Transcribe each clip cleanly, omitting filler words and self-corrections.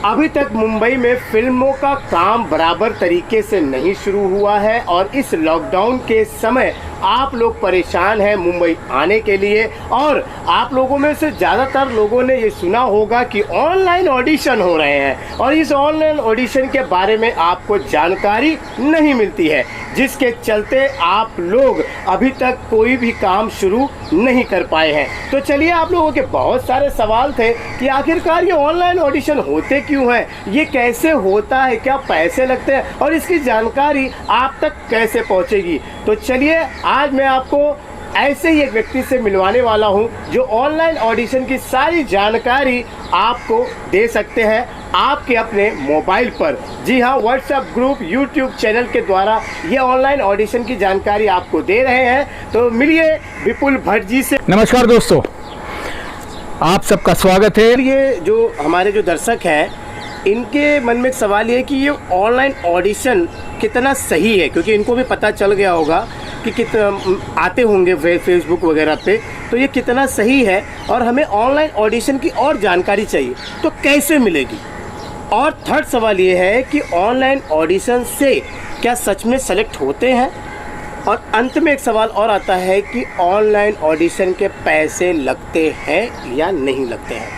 अभी तक मुंबई में फिल्मों का काम बराबर तरीके से नहीं शुरू हुआ है और इस लॉकडाउन के समय आप लोग परेशान हैं मुंबई आने के लिए। और आप लोगों में से ज़्यादातर लोगों ने ये सुना होगा कि ऑनलाइन ऑडिशन हो रहे हैं और इस ऑनलाइन ऑडिशन के बारे में आपको जानकारी नहीं मिलती है, जिसके चलते आप लोग अभी तक कोई भी काम शुरू नहीं कर पाए हैं। तो चलिए, आप लोगों के बहुत सारे सवाल थे कि आखिरकार ये ऑनलाइन ऑडिशन होते क्यों हैं, ये कैसे होता है, क्या पैसे लगते हैं और इसकी जानकारी आप तक कैसे पहुंचेगी। तो चलिए, आज मैं आपको ऐसे ही एक व्यक्ति से मिलवाने वाला हूं जो ऑनलाइन ऑडिशन की सारी जानकारी आपको दे सकते हैं आपके अपने मोबाइल पर। जी हाँ, व्हाट्सएप ग्रुप, यूट्यूब चैनल के द्वारा ये ऑनलाइन ऑडिशन की जानकारी आपको दे रहे हैं। तो मिलिए विपुल भट्ट जी से। नमस्कार दोस्तों, आप सबका स्वागत है। ये जो हमारे जो दर्शक हैं, इनके मन में एक सवाल ये है कि ये ऑनलाइन ऑडिशन कितना सही है, क्योंकि इनको भी पता चल गया होगा कि कितना आते होंगे फेसबुक वगैरह पे, तो ये कितना सही है और हमें ऑनलाइन ऑडिशन की और जानकारी चाहिए तो कैसे मिलेगी। और थर्ड सवाल ये है कि ऑनलाइन ऑडिशन से क्या सच में सेलेक्ट होते हैं। और अंत में एक सवाल और आता है कि ऑनलाइन ऑडिशन के पैसे लगते हैं या नहीं लगते हैं।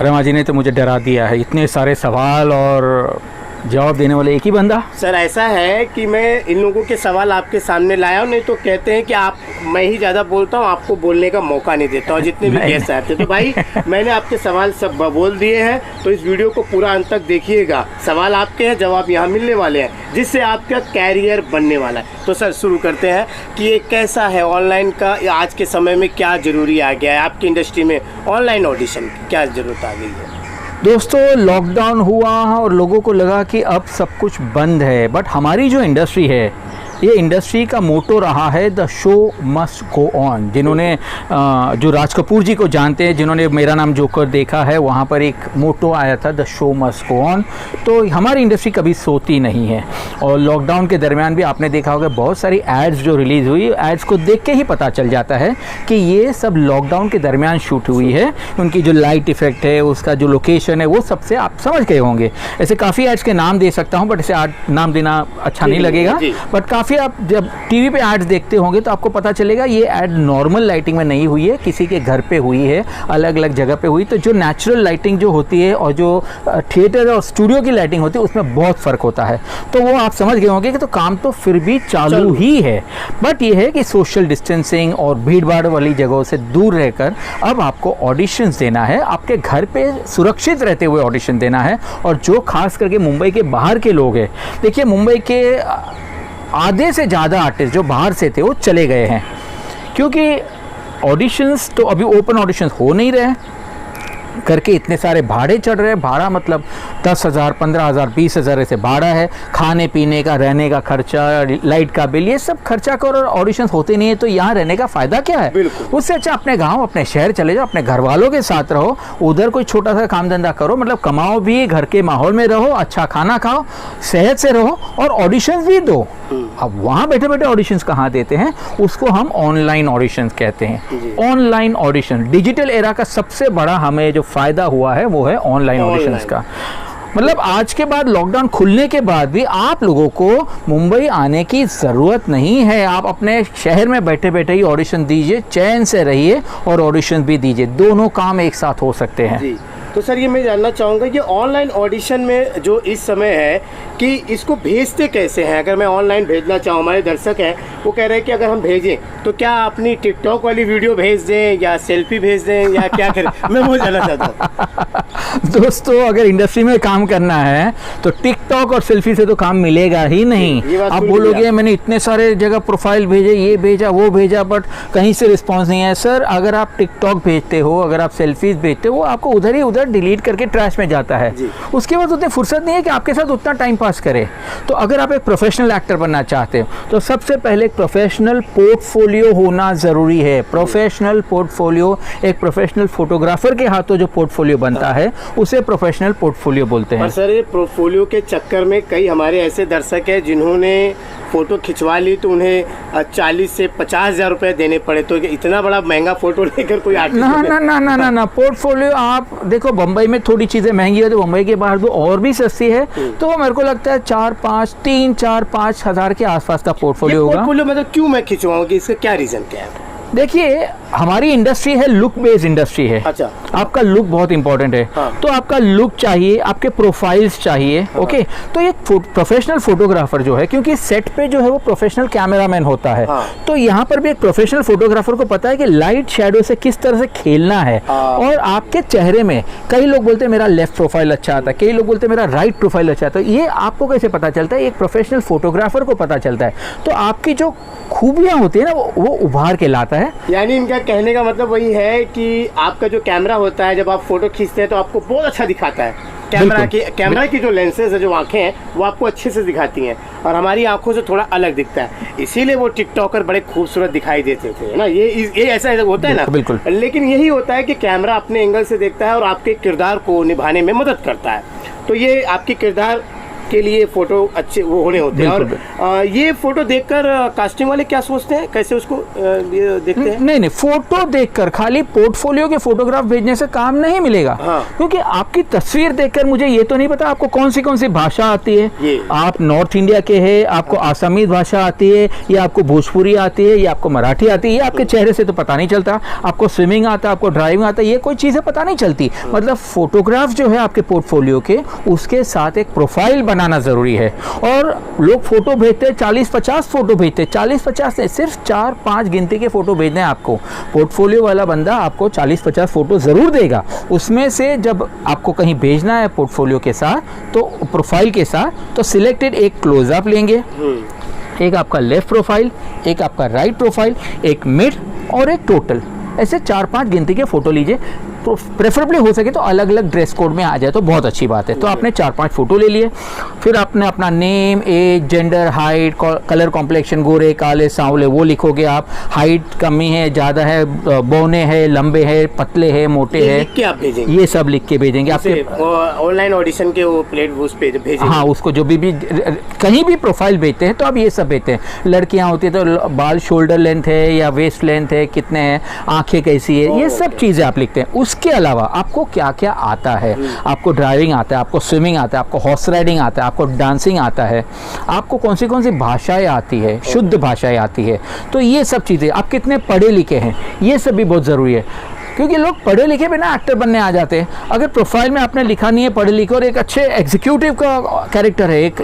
रमा जी ने तो मुझे डरा दिया है, इतने सारे सवाल और जवाब देने वाले एक ही बंदा। सर, ऐसा है कि मैं इन लोगों के सवाल आपके सामने लाया हूँ, नहीं तो कहते हैं कि मैं ही ज़्यादा बोलता हूँ, आपको बोलने का मौका नहीं देता हूँ जितने भी गेस्ट आते। तो भाई मैंने आपके सवाल सब बोल दिए हैं, तो इस वीडियो को पूरा अंत तक देखिएगा। सवाल आपके हैं, जवाब यहाँ मिलने वाले हैं, जिससे आपका कैरियर बनने वाला है। तो सर, शुरू करते हैं कि ये कैसा है ऑनलाइन का, आज के समय में क्या ज़रूरी आ गया है आपकी इंडस्ट्री में, ऑनलाइन ऑडिशन की क्या ज़रूरत आ गई है। दोस्तों, लॉकडाउन हुआ और लोगों को लगा कि अब सब कुछ बंद है, बट हमारी जो इंडस्ट्री है, ये इंडस्ट्री का मोटो रहा है the show must go on. जिन्होंने जो राज कपूर जी को जानते हैं, जिन्होंने मेरा नाम जोकर देखा है, वहाँ पर एक मोटो आया था the show must go on. तो हमारी इंडस्ट्री कभी सोती नहीं है। और लॉकडाउन के दरमियान भी आपने देखा होगा बहुत सारी एड्स जो रिलीज़ हुई, एड्स को देख के ही पता चल जाता है कि ये सब लॉकडाउन के दरमियान शूट हुई है। उनकी जो लाइट इफेक्ट है, उसका जो लोकेशन है, वो सबसे आप समझ गए होंगे। ऐसे काफ़ी एड्स के नाम दे सकता हूँ, बट इसे नाम देना अच्छा नहीं लगेगा। बट फिर आप जब टीवी पे एड्स देखते होंगे तो आपको पता चलेगा ये एड नॉर्मल लाइटिंग में नहीं हुई है, किसी के घर पे हुई है, अलग अलग जगह पे हुई। तो जो नेचुरल लाइटिंग जो होती है और जो थिएटर और स्टूडियो की लाइटिंग होती है, उसमें बहुत फ़र्क होता है। तो वो आप समझ गए होंगे कि तो काम तो फिर भी चालू ही है, बट ये है कि सोशल डिस्टेंसिंग और भीड़ भाड़ वाली जगहों से दूर रहकर अब आपको ऑडिशंस देना है, आपके घर पे सुरक्षित रहते हुए ऑडिशन देना है। और जो खास करके मुंबई के बाहर के लोग हैं, देखिए मुंबई के आधे से ज़्यादा आर्टिस्ट जो बाहर से थे वो चले गए हैं, क्योंकि ऑडिशंस तो अभी ओपन ऑडिशंस हो नहीं रहे करके इतने सारे भाड़े चढ़ रहे हैं। भाड़ा मतलब 10,000, 15,000, 20,000 ऐसे भाड़ा है। खाने पीने का, रहने का खर्चा, लाइट का बिल, ये सब खर्चा करो और ऑडिशंस होते नहीं है, तो यहाँ रहने का फ़ायदा क्या है। उससे अच्छा अपने गांव, अपने शहर चले जाओ, अपने घर वालों के साथ रहो, उधर कोई छोटा सा काम धंधा करो, मतलब कमाओ भी, घर के माहौल में रहो, अच्छा खाना खाओ, सेहत से रहो और ऑडिशंस भी दो। अब वहाँ बैठे बैठे ऑडिशंस कहाँ देते हैं, उसको हम ऑनलाइन ऑडिशंस कहते हैं। ऑनलाइन ऑडिशन, डिजिटल एरा का सबसे बड़ा हमें जो फ़ायदा हुआ है वो है ऑनलाइन ऑडिशंस का। मतलब आज के बाद, लॉकडाउन खुलने के बाद भी आप लोगों को मुंबई आने की ज़रूरत नहीं है। आप अपने शहर में बैठे बैठे ही ऑडिशन दीजिए, चैन से रहिए और ऑडिशन भी दीजिए, दोनों काम एक साथ हो सकते हैं। तो सर, ये मैं जानना चाहूँगा ये ऑनलाइन ऑडिशन में जो इस समय है कि इसको भेजते कैसे हैं। अगर मैं ऑनलाइन भेजना चाहूँ, हमारे दर्शक हैं वो कह रहे हैं कि अगर हम भेजें तो क्या अपनी टिकटॉक वाली वीडियो भेज दें या सेल्फी भेज दें या क्या करें, मैं वो जानना चाहता हूँ। दोस्तों, अगर इंडस्ट्री में काम करना है तो टिकटॉक और सेल्फी से तो काम मिलेगा ही नहीं। आप बोलोगे मैंने इतने सारे जगह प्रोफाइल भेजे, ये भेजा वो भेजा, बट कहीं से रिस्पॉन्स नहीं है। सर, अगर आप टिकटॉक भेजते हो, अगर आप सेल्फीज भेजते हो, आपको उधर ही उधर डिलीट करके ट्रैश में जाता है। उसके बाद उतनी फुर्सत नहीं है कि आपके साथ उतना टाइम पास करे। तो अगर आप एक प्रोफेशनल एक्टर बनना चाहते हो तो सबसे पहले एक प्रोफेशनल पोर्टफोलियो होना ज़रूरी है। प्रोफेशनल पोर्टफोलियो, एक प्रोफेशनल फोटोग्राफर के हाथों जो पोर्टफोलियो बनता है उसे प्रोफेशनल पोर्टफोलियो बोलते हैं। पर सर ये पोर्टफोलियो के चक्कर में कई हमारे ऐसे दर्शक हैं जिन्होंने फ़ोटो खिंचवा ली तो उन्हें 40 से 50,000 रुपये देने पड़े। तो इतना बड़ा महंगा फ़ोटो लेकर कोई आर्टिस्ट ना ना ना ना ना ना पोर्टफोलियो आप देखो, बम्बई में थोड़ी चीज़ें महंगी है तो बम्बई के बाहर तो और भी सस्ती है। तो मेरे को लगता है 3-4-5 हज़ार के आसपास का पोर्टफोलियो होगा। पोर्टफोलियो मतलब क्यों मैं खिंचवाऊँ कि इसका क्या रीज़न क्या है? देखिए, हमारी इंडस्ट्री है लुक बेस्ड इंडस्ट्री है। अच्छा। आपका लुक बहुत इंपॉर्टेंट है। हाँ। तो आपका लुक चाहिए, आपके प्रोफाइल्स चाहिए। हाँ। ओके, तो एक प्रोफेशनल फोटोग्राफर जो है, क्योंकि सेट पे जो है वो प्रोफेशनल कैमरामैन होता है। हाँ। तो यहाँ पर भी एक प्रोफेशनल फोटोग्राफर को पता है कि लाइट शेडो से किस तरह से खेलना है। हाँ। और आपके चेहरे में कई लोग बोलते हैं मेरा लेफ्ट प्रोफाइल अच्छा आता है, कई लोग बोलते हैं मेरा राइट प्रोफाइल अच्छा आता है। ये आपको कैसे पता चलता है? एक प्रोफेशनल फोटोग्राफर को पता चलता है। तो आपकी जो खूबियाँ होती है ना वो उभार के लाता है। यानी इनका कहने का मतलब वही है कि आपका जो कैमरा होता है जब आप फोटो खींचते हैं तो आपको बहुत अच्छा दिखाता है। कैमरा की जो लेंसेज है, जो आंखें हैं, वो आपको अच्छे से दिखाती हैं और हमारी आंखों से थोड़ा अलग दिखता है। इसीलिए वो टिकटॉकर बड़े खूबसूरत दिखाई देते थे ना। ये ऐसा होता है ना। बिल्कुल। लेकिन यही होता है कि कैमरा अपने एंगल से देखता है और आपके किरदार को निभाने में मदद करता है। तो ये आपके किरदार के लिए फोटो अच्छे वो होने होते हैं। और ये फोटो देखकर कास्टिंग वाले क्या सोचते हैं, कैसे उसको ये देखते हैं? नहीं, फोटो देखकर खाली पोर्टफोलियो के फोटोग्राफ भेजने से काम नहीं मिलेगा। हाँ। क्योंकि आपकी तस्वीर देखकर मुझे ये तो नहीं पता आपको कौन सी भाषा आती है। आप नॉर्थ इंडिया के हैं, आपको आसामी भाषा आती है, या आपको भोजपुरी आती है, या आपको मराठी आती है, ये आपके चेहरे से तो पता नहीं चलता। आपको स्विमिंग आता है, आपको ड्राइविंग आता है, ये कोई चीजें पता नहीं चलती। मतलब फोटोग्राफ जो है आपके पोर्टफोलियो के, उसके साथ एक प्रोफाइल बनाना जरूरी है। और लोग फोटो भेजते हैं, 40-50 फोटो भेजते हैं। 40-50 नहीं, सिर्फ 4-5 गिनती के फोटो भेजने हैं आपको। पोर्टफोलियो वाला बंदा आपको 40-50 फोटो जरूर देगा। उसमें से जब आपको कहीं भेजना है पोर्टफोलियो के साथ, तो प्रोफाइल के साथ, तो सिलेक्टेड एक क्लोजअप लेंगे, एक आपका लेफ्ट प्रोफाइल, एक आपका राइट प्रोफाइल, एक मिड और एक टोटल। ऐसे 4-5 गिनती के फोटो लीजिए। तो प्रेफरेबली हो सके तो अलग अलग ड्रेस कोड में आ जाए तो बहुत अच्छी बात है। तो आपने 4-5 फोटो ले लिए, फिर आपने अपना name, age, gender, height, colour complexion, गोरे, काले, सांवले, वो लिखोगे आप। हाइट कमी है, ज़्यादा है, बौने हैं, लंबे हैं, पतले हैं, मोटे हैं, लिख के आप भेजेंगे। ये सब लिख के भेजेंगे आपके ऑनलाइन ऑडिशन के वो प्लेट उस पे भेजेंगे। हाँ, उसको जो भी कहीं भी प्रोफाइल भेजते हैं तो आप ये सब भेजते हैं। लड़कियाँ होती है तो बाल शोल्डर लेंथ है या वेस्ट लेंथ है, कितने हैं, आंखें कैसी है, ये सब चीज़ें आप लिखते हैं। उसके अलावा आपको क्या क्या आता है? आपको ड्राइविंग आता है, आपको स्विमिंग आता है, आपको हॉर्स राइडिंग आता है, आपको डांसिंग आता है, आपको कौन सी भाषाएं आती है, शुद्ध भाषाएं आती है। तो ये सब चीज़ें, आप कितने पढ़े लिखे हैं, ये सब भी बहुत ज़रूरी है। क्योंकि लोग पढ़े लिखे बिना एक्टर बनने आ जाते हैं। अगर प्रोफाइल में आपने लिखा नहीं है पढ़े लिखे और एक अच्छे एग्जीक्यूटिव का कैरेक्टर है, एक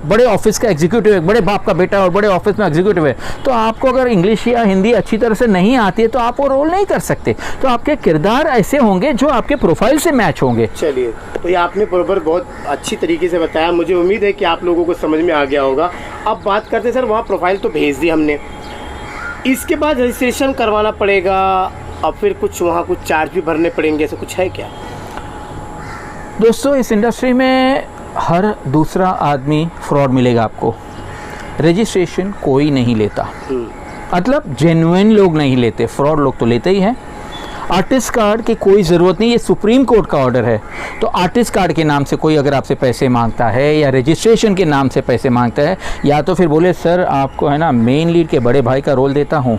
बड़े ऑफिस का एग्जीक्यूटिव है, बड़े बाप का बेटा और बड़े ऑफिस में एग्जीक्यूटिव है, तो आपको अगर इंग्लिश या हिंदी अच्छी तरह से नहीं आती है तो आप वो रोल नहीं कर सकते। तो आपके किरदार ऐसे होंगे जो आपके प्रोफाइल से मैच होंगे। चलिए, तो ये आपने बराबर बहुत अच्छी तरीके से बताया। मुझे उम्मीद है कि आप लोगों को समझ में आ गया होगा। अब बात करते सर, वहाँ प्रोफाइल तो भेज दी हमने, इसके बाद रजिस्ट्रेशन करवाना पड़ेगा, अब फिर कुछ वहाँ कुछ चार्ज भी भरने पड़ेंगे, ऐसा कुछ है क्या? दोस्तों, इस इंडस्ट्री में हर दूसरा आदमी फ्रॉड मिलेगा आपको। रजिस्ट्रेशन कोई नहीं लेता, मतलब जेन्युइन लोग नहीं लेते, फ्रॉड लोग तो लेते ही हैं। आर्टिस्ट कार्ड की कोई ज़रूरत नहीं, ये सुप्रीम कोर्ट का ऑर्डर है। तो आर्टिस्ट कार्ड के नाम से कोई अगर आपसे पैसे मांगता है या रजिस्ट्रेशन के नाम से पैसे मांगता है, या तो फिर बोले सर आपको है ना मेन लीड के बड़े भाई का रोल देता हूँ,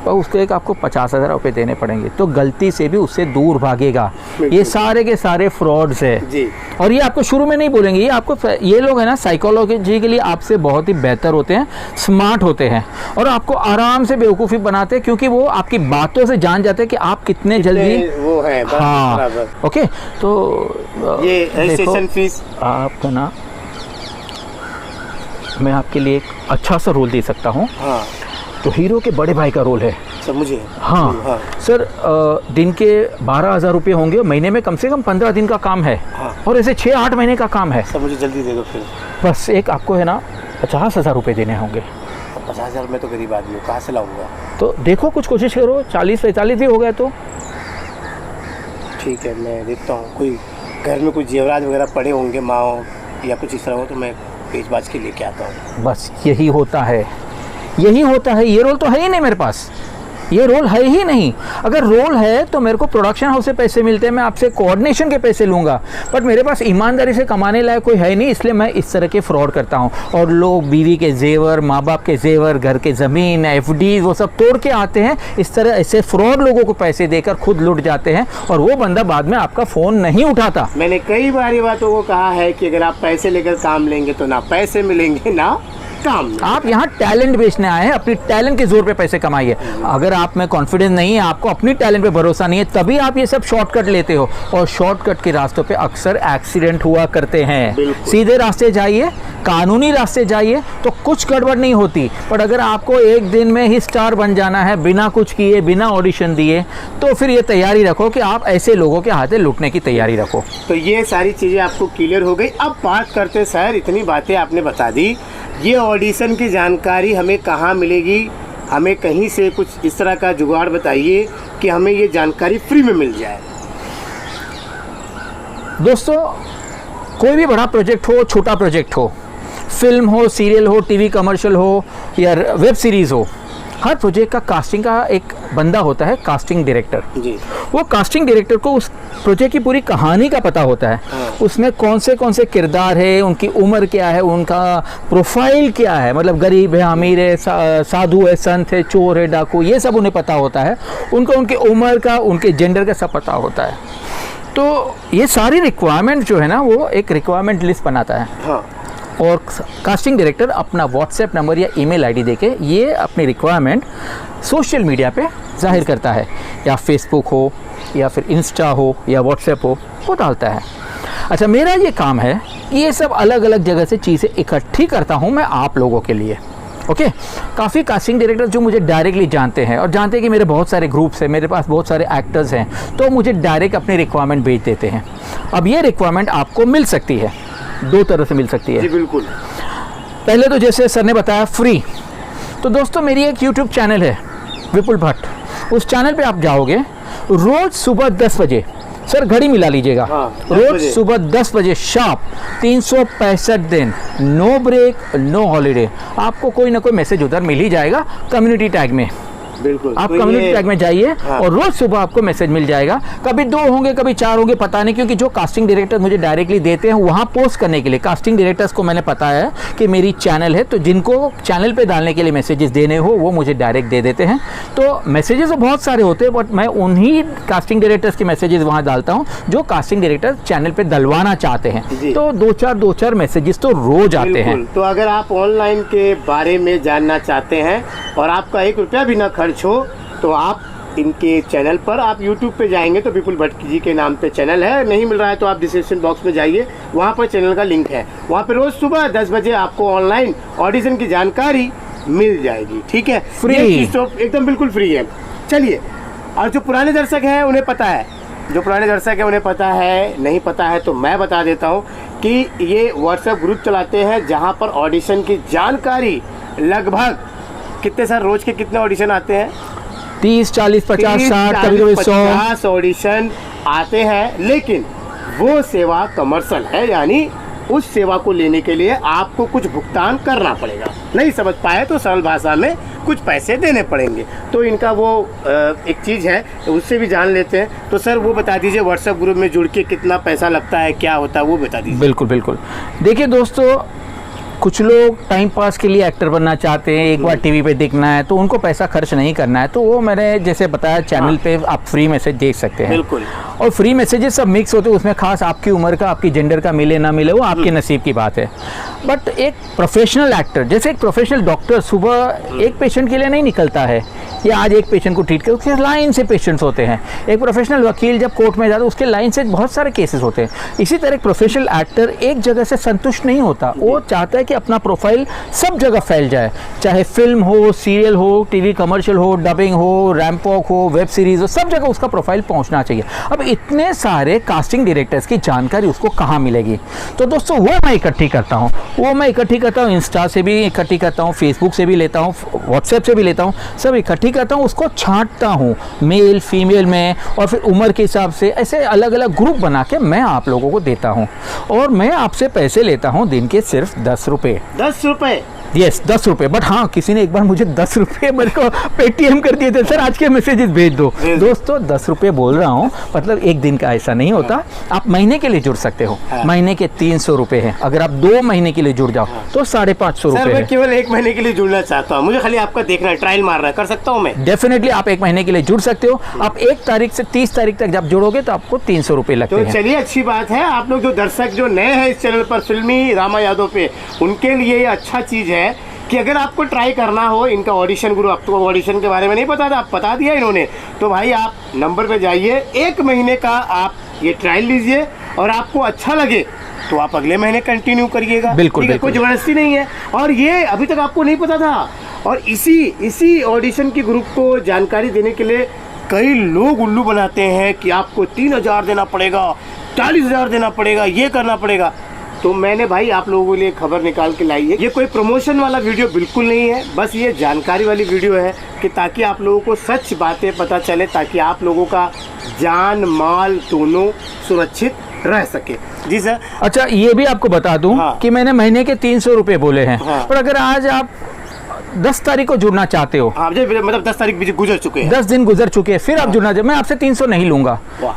पर उसके एक आपको 50,000 रुपये देने पड़ेंगे, तो गलती से भी उससे दूर भागेगा। ये सारे के सारे फ्रॉड्स है जी। और ये आपको शुरू में नहीं बोलेंगे, ये आपको, ये लोग है ना साइकोलॉजी के लिए आपसे बहुत ही बेहतर होते हैं, स्मार्ट होते हैं और आपको आराम से बेवकूफ़ी बनाते हैं, क्योंकि वो आपकी बातों से जान जाते हैं कि आप कितने जल्दी वो है। हाँ, ओके। तो ये रजिस्ट्रेशन फीस आपका ना, मैं आपके लिए एक अच्छा सा रोल दे सकता हूँ। हाँ। तो हीरो के बड़े भाई का रोल है सर मुझे। हाँ सर, दिन के 12,000 रुपये होंगे, महीने में कम से कम 15 दिन का काम है। हाँ। और ऐसे 6-8 महीने का काम है। सर मुझे जल्दी दे दो फिर। बस एक आपको है ना 50,000 रुपये देने होंगे। 50,000 में तो गरीब आदमी हूँ, कहाँ से लाऊंगा? तो देखो कुछ कोशिश करो, 40-45 भी हो गए तो ठीक है, मैं देखता हूँ। कोई घर में कुछ जेवरात वगैरह पड़े होंगे, माँ या कुछ इस तरह हो, तो मैं बेच बाज के लेके आता हूँ। बस यही होता है, यही होता है। ये रोल तो है ही नहीं मेरे पास, ये रोल है ही नहीं। अगर रोल है तो मेरे को प्रोडक्शन हाउस से पैसे मिलते हैं, मैं आपसे कोऑर्डिनेशन के पैसे लूँगा, बट मेरे पास ईमानदारी से कमाने लायक कोई है नहीं, इसलिए मैं इस तरह के फ्रॉड करता हूँ। और लोग बीवी के जेवर, माँ बाप के जेवर, घर के ज़मीन, FD वो सब तोड़ के आते हैं। इस तरह ऐसे फ्रॉड लोगों को पैसे देकर खुद लुट जाते हैं और वो बंदा बाद में आपका फ़ोन नहीं उठाता। मैंने कई बार ये बातों को कहा है कि अगर आप पैसे लेकर काम लेंगे तो ना पैसे मिलेंगे ना काम। आप यहाँ टैलेंट बेचने आए हैं, अपनी टैलेंट के जोर पे पैसे कमाइए। अगर आप में कॉन्फिडेंस नहीं है, आपको अपनी टैलेंट पे भरोसा नहीं है, तभी आप ये सब शॉर्टकट लेते हो, और शॉर्टकट के रास्तों पे अक्सर एक्सीडेंट हुआ करते हैं। सीधे रास्ते जाइए, कानूनी रास्ते जाइए तो कुछ गड़बड़ नहीं होती। पर अगर आपको एक दिन में ही स्टार बन जाना है बिना कुछ किए, बिना ऑडिशन दिए, तो फिर ये तैयारी रखो कि आप ऐसे लोगों के हाथे लुटने की तैयारी रखो। तो ये सारी चीज़ें आपको क्लियर हो गई। अब बात करते सर, इतनी बातें आपने बता दी, ये ऑडिशन की जानकारी हमें कहाँ मिलेगी? हमें कहीं से कुछ इस तरह का जुगाड़ बताइए कि हमें ये जानकारी फ्री में मिल जाए। दोस्तों, कोई भी बड़ा प्रोजेक्ट हो, छोटा प्रोजेक्ट हो, फिल्म हो, सीरियल हो, टीवी कमर्शियल हो या वेब सीरीज़ हो, हर प्रोजेक्ट का कास्टिंग का एक बंदा होता है, कास्टिंग डायरेक्टर जी। वो कास्टिंग डायरेक्टर को उस प्रोजेक्ट की पूरी कहानी का पता होता है। उसमें कौन से किरदार है, उनकी उम्र क्या है, उनका प्रोफाइल क्या है, मतलब गरीब है, अमीर है, साधु है, संत है, चोर है, डाकू, ये सब उन्हें पता होता है। उनको उनकी उम्र का, उनके जेंडर का सब पता होता है। तो ये सारी रिक्वायरमेंट जो है ना, वो एक रिक्वायरमेंट लिस्ट बनाता है। हाँ। और कास्टिंग डायरेक्टर अपना व्हाट्सएप नंबर या ईमेल आईडी देके ये अपनी रिक्वायरमेंट सोशल मीडिया पे जाहिर करता है, या फेसबुक हो या फिर इंस्टा हो या व्हाट्सएप हो, वो डालता है। अच्छा, मेरा ये काम है, ये सब अलग अलग जगह से चीज़ें इकट्ठी करता हूँ मैं आप लोगों के लिए। ओके, काफ़ी कास्टिंग डायरेक्टर जो मुझे डायरेक्टली जानते हैं और जानते हैं कि मेरे बहुत सारे ग्रुप्स हैं, मेरे पास बहुत सारे एक्टर्स हैं, तो मुझे डायरेक्ट अपनी रिक्वायरमेंट भेज देते हैं। अब ये रिक्वायरमेंट आपको मिल सकती है, दो तरह से मिल सकती है। जी बिल्कुल। पहले तो जैसे सर ने बताया फ्री, तो दोस्तों मेरी एक यूट्यूब चैनल है विपुल भट्ट। उस चैनल पे आप जाओगे, रोज़ सुबह 10 बजे, सर घड़ी मिला लीजिएगा, रोज़ सुबह 10 बजे शार्प, 365 दिन, नो ब्रेक, नो हॉलीडे, आपको कोई ना कोई मैसेज उधर मिल ही जाएगा कम्युनिटी टैग में। बिल्कुल। आप कम्युनिटी टैग में जाइए और रोज सुबह आपको मैसेज मिल जाएगा। कभी 2 होंगे, कभी 4 होंगे, पता नहीं, क्योंकि जो कास्टिंग डायरेक्टर मुझे डायरेक्टली देते हैं वहाँ पोस्ट करने के लिए कास्टिंग डायरेक्टर्स को मैंने पता है कि मेरी चैनल है, तो जिनको चैनल पे डालने के लिए मैसेजेस देने हो वो मुझे डायरेक्ट दे देते हैं। तो मैसेजेस तो बहुत सारे होते हैं, बट मैं उन्हीं कास्टिंग डायरेक्टर्स के मैसेजेस वहाँ डालता हूँ जो कास्टिंग डायरेक्टर चैनल पर डलवाना चाहते हैं। तो 2-4 मैसेजेस तो रोज आते हैं। तो अगर आप ऑनलाइन के बारे में जानना चाहते हैं और आपका 1 रुपया भी ना खर्च हो, तो आप इनके चैनल पर, आप YouTube पे जाएंगे तो विपुल भट्ट जी के नाम पे चैनल है, नहीं मिल रहा है तो आप डिस्क्रिप्शन बॉक्स में जाइए, वहाँ पर चैनल का लिंक है। वहाँ पे रोज़ सुबह 10 बजे आपको ऑनलाइन ऑडिशन की जानकारी मिल जाएगी। ठीक है, फ्री, एकदम बिल्कुल फ्री है। चलिए, और जो पुराने दर्शक हैं उन्हें पता है, उन्हें पता है, नहीं पता है तो मैं बता देता हूँ कि ये व्हाट्सएप ग्रुप चलाते हैं जहाँ पर ऑडिशन की जानकारी लगभग कितने सर, रोज के कितने ऑडिशन आते हैं? 30, 40, 50, 60, कभी-कभी 100 ऑडिशन आते हैं। लेकिन वो सेवा कमर्शियल है, यानी उस सेवा को लेने के लिए आपको कुछ भुगतान करना पड़ेगा। नहीं समझ पाए तो सरल भाषा में कुछ पैसे देने पड़ेंगे। तो इनका वो एक चीज़ है, उससे भी जान लेते हैं। तो सर वो बता दीजिए, व्हाट्सएप ग्रुप में जुड़ के कितना पैसा लगता है, क्या होता है, वो बता दीजिए। बिल्कुल बिल्कुल। देखिए दोस्तों, कुछ लोग टाइम पास के लिए एक्टर बनना चाहते हैं, एक बार टीवी पे दिखना है, तो उनको पैसा खर्च नहीं करना है, तो वो मैंने जैसे बताया चैनल पे आप फ्री मैसेज देख सकते हैं। बिल्कुल। और फ्री मैसेजेस सब मिक्स होते हैं, उसमें खास आपकी उम्र का, आपकी जेंडर का मिले ना मिले वो आपके नसीब की बात है। बट एक प्रोफेशनल एक्टर, जैसे एक प्रोफेशनल डॉक्टर सुबह एक पेशेंट के लिए नहीं निकलता है, या आज एक पेशेंट को ट्रीट कर, उसके लाइन से पेशेंट्स होते हैं। एक प्रोफेशनल वकील जब कोर्ट में जाता है, उसके लाइन से बहुत सारे केसेस होते हैं। इसी तरह एक प्रोफेशनल एक्टर एक जगह से संतुष्ट नहीं होता, वो चाहता है कि अपना प्रोफाइल सब जगह फैल जाए, चाहे फिल्म हो, सीरियल हो, टीवी कमर्शियल हो, डबिंग हो, रैम्पॉक हो, वेब सीरीज हो, सब जगह उसका प्रोफाइल पहुंचना चाहिए। अब इतने सारे कास्टिंग डायरेक्टर्स की जानकारी उसको कहाँ मिलेगी? तो दोस्तों वो मैं इकट्ठी करता हूँ, इंस्टा से भी इकट्ठी करता हूँ, फेसबुक से भी लेता हूँ, व्हाट्सएप से भी लेता हूँ, सब इकट्ठी करता हूँ, उसको छांटता हूँ मेल फीमेल में, और फिर उम्र के हिसाब से ऐसे अलग अलग ग्रुप बना के मैं आप लोगों को देता हूँ। और मैं आपसे पैसे लेता हूँ दिन के सिर्फ 10 रुपये। 10 रुपये? यस 10 रुपये, बट हाँ किसी ने एक बार मुझे 10 रुपये मेरे को पेटीएम कर दिए थे, सर आज के मैसेजेस भेज दो। दोस्तों 10 रुपये बोल रहा हूँ, मतलब एक दिन का ऐसा नहीं होता, आप महीने के लिए जुड़ सकते हो। महीने के 300 रुपये हैं, अगर आप 2 महीने के लिए जुड़ जाओ तो 550 रुपये। मैं केवल 1 महीने के लिए जुड़ना चाहता हूँ, मुझे खाली आपका देखना है, ट्रायल मारना है, कर सकता हूँ मैं? डेफिनेटली आप 1 महीने के लिए जुड़ सकते हो। आप 1 तारीख से 30 तारीख तक जब जुड़ोगे तो आपको 300 रुपये लगते हैं। तो चलिए अच्छी बात है, आप लोग जो दर्शक जो नए हैं इस चैनल पर फिल्मी रामा यादव पे, उनके लिए ये अच्छा चीज़ है कि अगर आपको ट्राई करना हो इनका ऑडिशन गुरु, आपको ऑडिशन के बारे में नहीं पता था, आप बता दिया इन्होंने, तो भाई आप नंबर पे जाइए, 1 महीने का आप ये ट्रायल लीजिए और आपको अच्छा लगे तो आप अगले महीने कंटिन्यू करिएगा। बिल्कुल, कोई जबरदस्ती नहीं है। और ये अभी तक आपको नहीं पता था, और इसी ऑडिशन की ग्रुप को जानकारी देने के लिए कई लोग उल्लू बनाते हैं कि आपको 3000 देना पड़ेगा, 40,000 देना पड़ेगा, ये करना पड़ेगा। तो मैंने भाई आप लोगों के लिए खबर निकाल के लाई है। ये कोई प्रमोशन वाला वीडियो बिल्कुल नहीं है, बस ये जानकारी वाली वीडियो है कि ताकि आप लोगों को सच बातें पता चले, ताकि आप लोगों का जान माल दोनों सुरक्षित रह सके। जी सर। अच्छा ये भी आपको बता दूं कि मैंने महीने के 300 रुपये बोले हैं, पर अगर आज आप 10 तारीख को जुड़ना चाहते हो, हाँ मतलब 10 तारीख गुजर चुके हैं, 10 दिन गुजर चुके हैं, फिर आप जुड़ना चाहिए, मैं आपसे 300 नहीं लूंगा।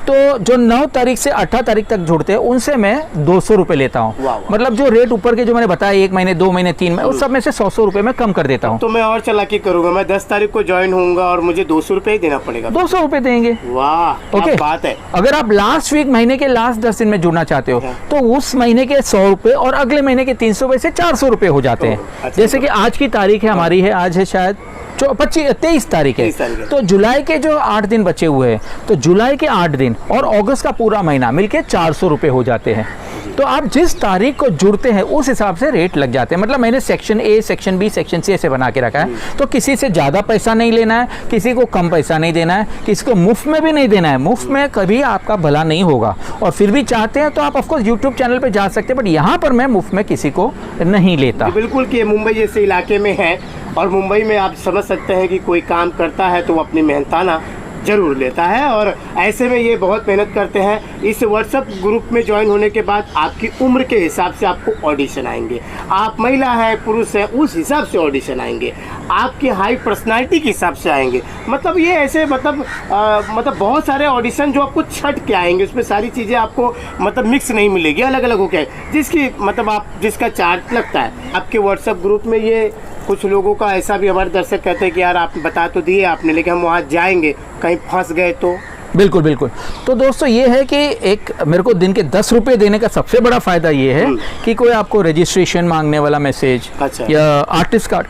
तो जो 9 तारीख से 18 तारीख तक जुड़ते हैं उनसे मैं 200 रुपये लेता हूँ। मतलब जो रेट ऊपर के जो मैंने बताया 1 महीने 2 महीने 3 महीने, उस सब में से 100 रुपये मैं कम कर देता हूँ। तो मैं और चालाकी करूंगा, मैं 10 तारीख को ज्वाइन होऊंगा और मुझे 200 रुपये ही देना पड़ेगा। 200 रुपये देंगे। वाह ओके बात है। अगर आप लास्ट वीक महीने के लास्ट 10 दिन में जुड़ना चाहते हो तो उस महीने के 100 रुपये और अगले महीने के 300 रुपये से 400 रुपये हो जाते हैं। जैसे कि आज की तारीख है हमारी है, आज है शायद 23 तारीख है, तो जुलाई के जो 8 दिन बचे हुए हैं, तो जुलाई के 8 दिन और अगस्त का पूरा महीना मिलके 400 रुपये हो जाते हैं। तो आप जिस तारीख को जुड़ते हैं उस हिसाब से रेट लग जाते हैं। मतलब मैंने section A, section B, section C ऐसे बना के रखा है, तो किसी से ज़्यादा पैसा नहीं लेना है, किसी को कम पैसा नहीं देना है, किसी को मुफ्त में भी नहीं देना है। मुफ्त में कभी आपका भला नहीं होगा, और फिर भी चाहते हैं तो आप ऑफकोर्स यूट्यूब चैनल पर जा सकते हैं, बट यहाँ पर मैं मुफ्त में किसी को नहीं लेता। बिल्कुल कि मुंबई जैसे इलाके में है, और मुंबई में आप समझ सकते हैं कि कोई काम करता है तो वो अपनी मेहनताना जरूर लेता है, और ऐसे में ये बहुत मेहनत करते हैं। इस व्हाट्सएप ग्रुप में ज्वाइन होने के बाद आपकी उम्र के हिसाब से आपको ऑडिशन आएंगे, आप महिला है पुरुष है उस हिसाब से ऑडिशन आएंगे, आपकी हाई पर्सनालिटी के हिसाब से आएंगे। मतलब ये ऐसे मतलब बहुत सारे ऑडिशन जो आपको छट के आएंगे, उसमें सारी चीज़ें आपको मतलब मिक्स नहीं मिलेगी, अलग अलग होकर जिसकी मतलब आप जिसका चार्ज लगता है। आपके व्हाट्सएप ग्रुप में ये कुछ लोगों का ऐसा भी, हमारे दर्शक कहते हैं कि यार आप बता तो दिए आपने, लेकिन हम वहाँ जाएंगे कहीं फंस गए तो। बिल्कुल बिल्कुल। तो दोस्तों ये है कि एक मेरे को दिन के 10 रुपये देने का सबसे बड़ा फ़ायदा ये है कि कोई आपको रजिस्ट्रेशन मांगने वाला मैसेज या आर्टिस्ट कार्ड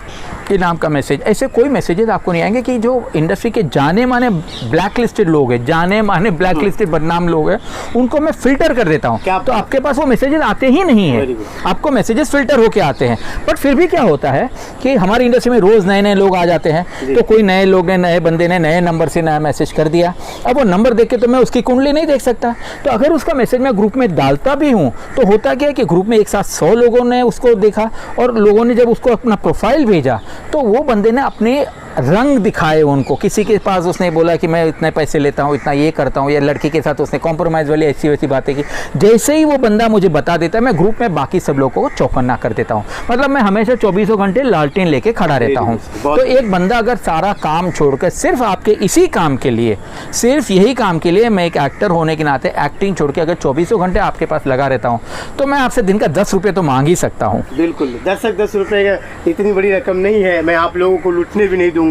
के नाम का मैसेज, ऐसे कोई मैसेजेस आपको नहीं आएंगे कि जो इंडस्ट्री के जाने माने ब्लैक लिस्टेड लोग हैं, जाने माने ब्लैक लिस्टेड बदनाम लोग हैं, उनको मैं फिल्टर कर देता हूँ। तो आपके पास वो मैसेजेस आते ही नहीं है, आपको मैसेजेस फिल्टर होके आते हैं। बट फिर भी क्या होता है कि हमारी इंडस्ट्री में रोज़ नए नए लोग आ जाते हैं, तो कोई नए लोग ने, नए बंदे ने नए नंबर से नया मैसेज कर दिया। अब वो नंबर देख के तो मैं उसकी कुंडली नहीं देख सकता, तो अगर उसका मैसेज मैं ग्रुप में डालता भी हूँ तो होता क्या है कि ग्रुप में एक साथ 100 लोगों ने उसको देखा, और लोगों ने जब उसको अपना प्रोफाइल भेजा तो वो बंदे ने अपने रंग दिखाए उनको। किसी के पास उसने बोला कि मैं इतने पैसे लेता हूँ, इतना ये करता हूँ, या लड़की के साथ उसने कॉम्प्रोमाइज़ वाली ऐसी वैसी बातें की। जैसे ही वो बंदा मुझे बता देता है, मैं ग्रुप में बाकी सब लोगों को चौकन्ना कर देता हूँ। मतलब मैं हमेशा 24 घंटे लालटेन लेके खड़ा रहता हूँ। तो एक बंदा अगर सारा काम छोड़कर सिर्फ आपके इसी काम के लिए, सिर्फ यही काम के लिए, मैं एक एक्टर होने के नाते एक्टिंग छोड़ के अगर 24 घंटे आपके पास लगा रहता हूँ, तो मैं आपसे दिन का 10 रुपये तो मांग ही सकता हूँ। बिल्कुल, दर्शक 10 रुपये इतनी बड़ी रकम नहीं है, मैं आप लोगों को लूटने भी नहीं दूंगा।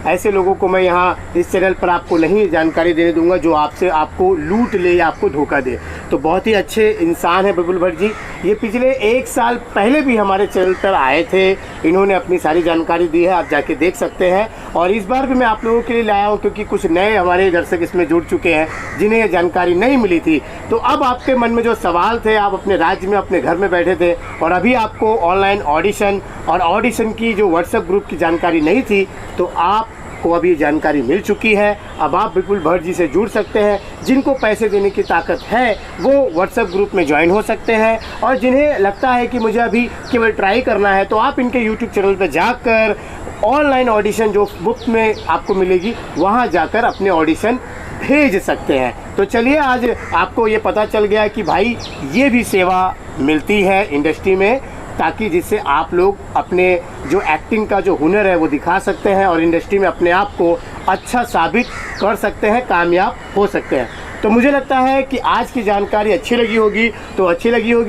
ऐसे लोगों को मैं यहाँ इस चैनल पर आपको नहीं जानकारी देने दूंगा जो आपको लूट ले या आपको धोखा दे। तो बहुत ही अच्छे इंसान है बिपुल भट्ट जी, ये पिछले 1 साल पहले भी हमारे चैनल पर आए थे, इन्होंने अपनी सारी जानकारी दी है, आप जाके देख सकते हैं। और इस बार भी मैं आप लोगों के लिए लाया हूँ क्योंकि कुछ नए हमारे दर्शक इसमें जुड़ चुके हैं जिन्हें ये जानकारी नहीं मिली थी। तो अब आपके मन में जो सवाल थे, आप अपने राज्य में अपने घर में बैठे थे और अभी आपको ऑनलाइन ऑडिशन और ऑडिशन की जो व्हाट्सएप ग्रुप की जानकारी नहीं थी, तो आपको अभी जानकारी मिल चुकी है। अब आप बिपुल भट्ट जी से जुड़ सकते हैं। जिनको पैसे देने की ताकत है वो व्हाट्सएप ग्रुप में ज्वाइन हो सकते हैं, और जिन्हें लगता है कि मुझे अभी केवल ट्राई करना है, तो आप इनके यूट्यूब चैनल पर जाकर ऑनलाइन ऑडिशन जो मुफ्त में आपको मिलेगी वहाँ जाकर अपने ऑडिशन भेज सकते हैं। तो चलिए आज आपको ये पता चल गया कि भाई ये भी सेवा मिलती है इंडस्ट्री में, ताकि जिससे आप लोग अपने जो एक्टिंग का जो हुनर है वो दिखा सकते हैं और इंडस्ट्री में अपने आप को अच्छा साबित कर सकते हैं, कामयाब हो सकते हैं। तो मुझे लगता है कि आज की जानकारी अच्छी लगी होगी,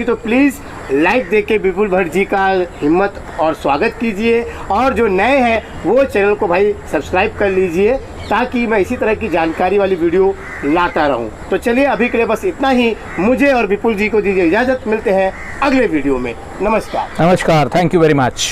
तो प्लीज़ लाइक देके विपुल भट्ट जी का हिम्मत और स्वागत कीजिए, और जो नए हैं वो चैनल को भाई सब्सक्राइब कर लीजिए, ताकि मैं इसी तरह की जानकारी वाली वीडियो लाता रहूं। तो चलिए अभी के लिए बस इतना ही। मुझे और विपुल जी को दीजिए इजाज़त, मिलते हैं अगले वीडियो में। नमस्कार। नमस्कार, थैंक यू वेरी मच।